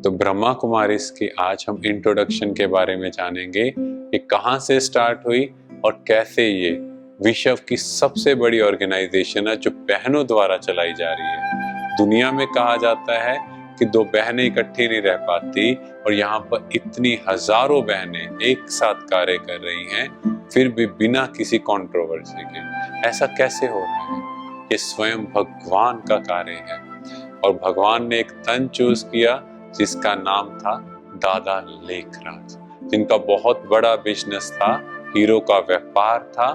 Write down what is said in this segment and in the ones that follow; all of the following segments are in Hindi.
तो ब्रह्मा कुमारीज की आज हम इंट्रोडक्शन के बारे में जानेंगे कि कहाँ से स्टार्ट हुई और कैसे ये विश्व की सबसे बड़ी ऑर्गेनाइजेशन है जो बहनों द्वारा चलाई जा रही है। दुनिया में कहा जाता है कि दो बहनें इकट्ठी नहीं रह पाती और यहाँ पर इतनी हजारों बहनें एक साथ कार्य कर रही हैं, फिर भी बिना किसी कंट्रोवर्सी के। ऐसा कैसे हो रहा है? ये स्वयं भगवान का कार्य है और भगवान ने एक तन चूज किया जिसका नाम था दादा लेखराज, जिनका बहुत बड़ा बिजनेस था, हीरो का व्यापार था,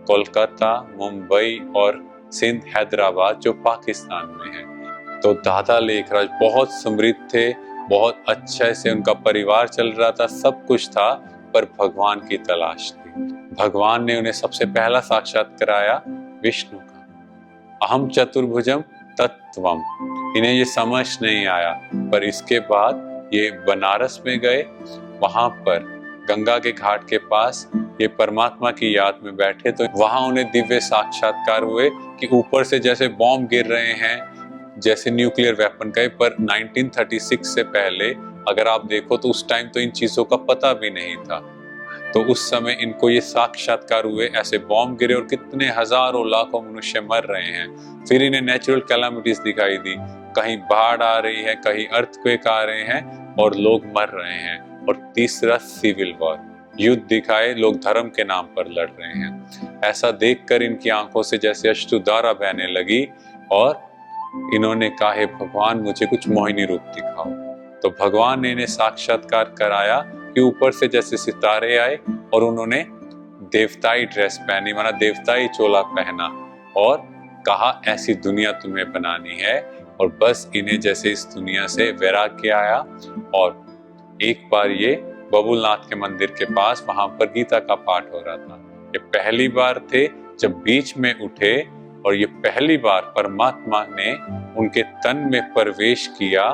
कोलकाता, मुंबई और सिंध, हैदराबाद जो पाकिस्तान में है। तो दादा लेखराज बहुत समृद्ध थे, बहुत अच्छे से उनका परिवार चल रहा था, सब कुछ था, पर भगवान की तलाश थी। भगवान ने उन्हें सबसे पहला साक्षात कराया विष्णु का। अहम चतुर्भुजम तत्वम। इन्हें ये समझ नहीं आया, पर इसके बाद ये बनारस में गए। वहां पर गंगा के घाट के पास ये परमात्मा की याद में बैठे, तो वहां उन्हें दिव्य साक्षात्कार हुए कि ऊपर से जैसे बॉम्ब गिर रहे हैं, जैसे न्यूक्लियर वेपन का। पर 1936 से पहले अगर आप देखो तो उस टाइम तो इन चीजों का पता भी नहीं था। तो उस समय इनको ये साक्षात्कार हुए, ऐसे बॉम्ब गिरे और कितने हजारों लाखों मनुष्य मर रहे हैं। फिर इन्हें नेचुरल कैलामिटीज दिखाई दी, कहीं बाढ़ आ रही है, कहीं अर्थक्वेक आ रहे हैं और लोग मर रहे हैं। और तीसरा सिविल वॉर, युद्ध दिखाए, लोग धर्म के नाम पर लड़ रहे हैं। ऐसा देखकर इनकी आंखों से जैसे अश्रुधारा बहने लगी और इन्होंने कहा, हे भगवान मुझे कुछ मोहिनी रूप दिखाओ। तो भगवान ने इन्हें साक्षात्कार कराया कि ऊपर से जैसे सितारे आए और उन्होंने देवताई ड्रेस पहनी, माना देवताई चोला पहना, और कहा ऐसी दुनिया तुम्हें बनानी है। और बस इन्हें जैसे इस दुनिया से वैराग्य आया। और एक बार ये बबुलनाथ के मंदिर के पास, वहां पर गीता का पाठ हो रहा था। ये पहली बार थे जब बीच में उठे और ये पहली बार परमात्मा ने उनके तन में प्रवेश किया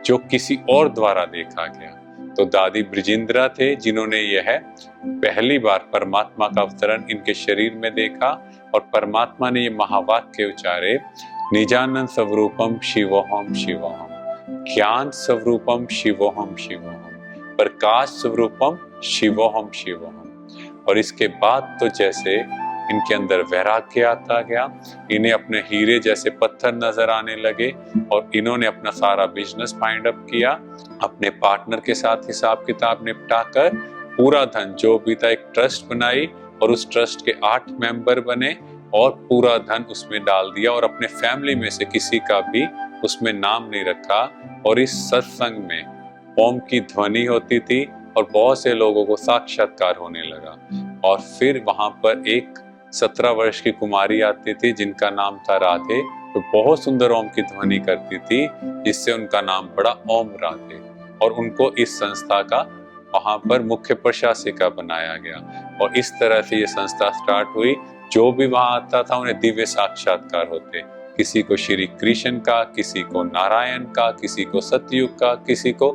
जो किसी और द्वारा देखा गया। तो दादी ब्रिजिंद्रा थे जिन्होंने यह पहली बार परमात्मा का अवतरण इनके शरीर में देखा। और परमात्मा ने ये महावाक्य उच्चारे, निजानंद स्वरूपम शिवोहम शिवोहम, ज्ञान स्वरूपम शिवोहम शिवोहम, प्रकाश स्वरूपम शिवोहम शिवोहम। और इसके बाद तो जैसे इनके अंदर वैराग्य आता गया, इन्हें अपने हीरे जैसे पत्थर नजर आने लगे और इन्होंने अपना सारा बिजनेस फाइंड अप किया। अपने पार्टनर के साथ हिसाब किताब निपटाकर पूरा धन जो भी था एक ट्रस्ट बनाई और उस ट्रस्ट के 8 मेंबर बने और पूरा धन उसमें डाल दिया और अपने फैमिली में से किसी का भी उसमें नाम नहीं रखा। और इस सत्संग में ओम की ध्वनि होती थी और बहुत से लोगों को साक्षात्कार होने लगा। और फिर वहां पर एक 17 वर्ष की कुमारी आती थी जिनका नाम था राधे, तो बहुत सुंदर ओम की ध्वनि करती थी, जिससे उनका नाम पड़ा ओम राधे। और उनको इस संस्था का वहां पर मुख्य प्रशासिका बनाया गया। और इस तरह से ये संस्था स्टार्ट हुई। जो भी वहां आता था उन्हें दिव्य साक्षात्कार होते, किसी को श्री कृष्ण का, किसी को नारायण का, किसी को सतयुग का, किसी को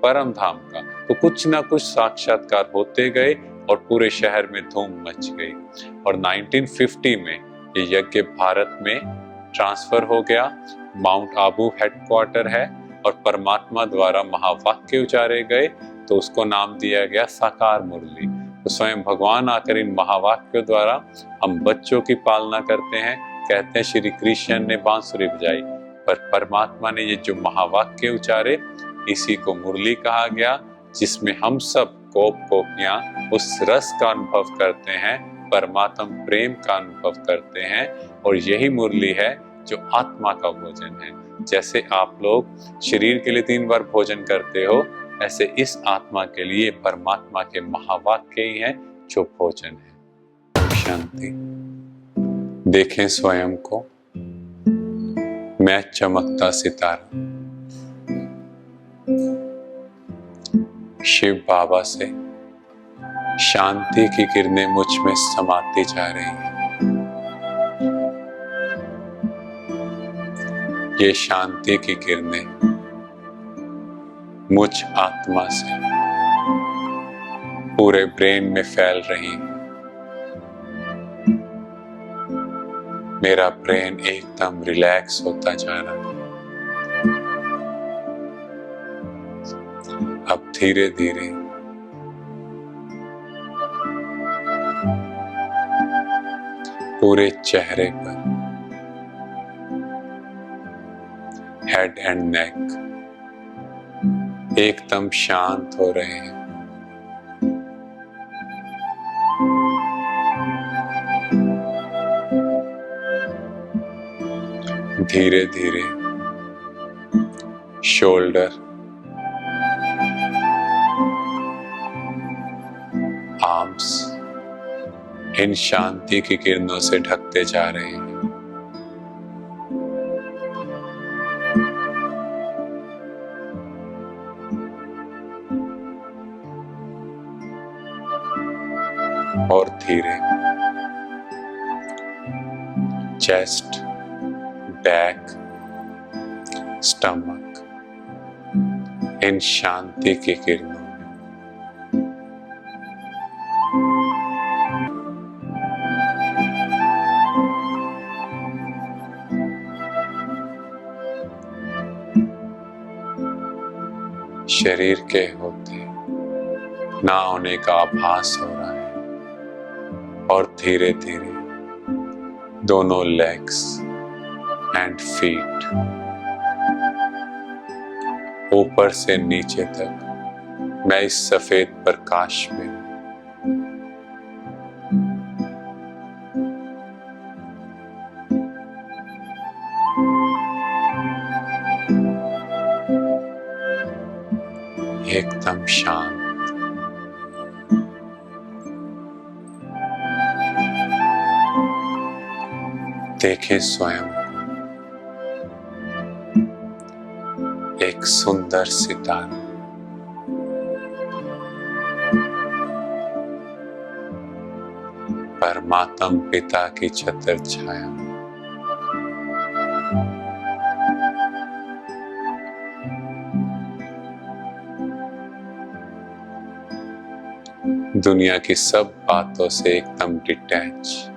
परम धाम का। तो कुछ ना कुछ साक्षात्कार होते गए और पूरे शहर में धूम मच गई। और 1950 में ये यज्ञ भारत में ट्रांसफर हो गया। माउंट आबू हेडक्वार्टर है और परमात्मा द्वारा महावाक्य उचारे गए तो उसको नाम दिया गया साकार मुरली। तो स्वयं भगवान आकर इन महावाक्यों द्वारा हम बच्चों की पालना करते हैं। कहते हैं श्री कृष्ण ने बांसुरी बजाई, पर परमात्मा ने ये जो महावाक्य उचारे इसी को मुरली कहा गया, जिसमें हम सब कोपियां उस रस का अनुभव करते हैं, परमात्म प्रेम का अनुभव करते हैं। और यही मुरली है जो आत्मा का भोजन है। जैसे आप लोग शरीर के लिए 3 बार भोजन करते हो, ऐसे इस आत्मा के लिए परमात्मा के महावाक्य ही हैं जो भोजन है। शांति। देखें स्वयं को, मैं चमकता सितारा। शिव बाबा से शांति की किरणें मुझ में समाती जा रही हैं। ये शांति की किरणें मुझ आत्मा से पूरे ब्रेन में फैल रही हैं। मेरा ब्रेन एकदम रिलैक्स होता जा रहा है। अब धीरे धीरे पूरे चेहरे पर, हेड एंड नेक एकदम शांत हो रहे हैं। धीरे धीरे शोल्डर, आर्म्स इन शांति की किरणों से ढकते जा रहे हैं। और धीरे चेस्ट, बैक, स्टमक इन शांति की किरणों में। शरीर के होते ना होने का आभास हो रहा है। और धीरे धीरे दोनों लेग्स एंड फीट ऊपर से नीचे तक मैं इस सफेद प्रकाश में हूं। एकदम शांत। देखें स्वयं एक सुंदर सितारा, परमात्म पिता की छत्र छाया। दुनिया की सब बातों से एकदम डिटैच।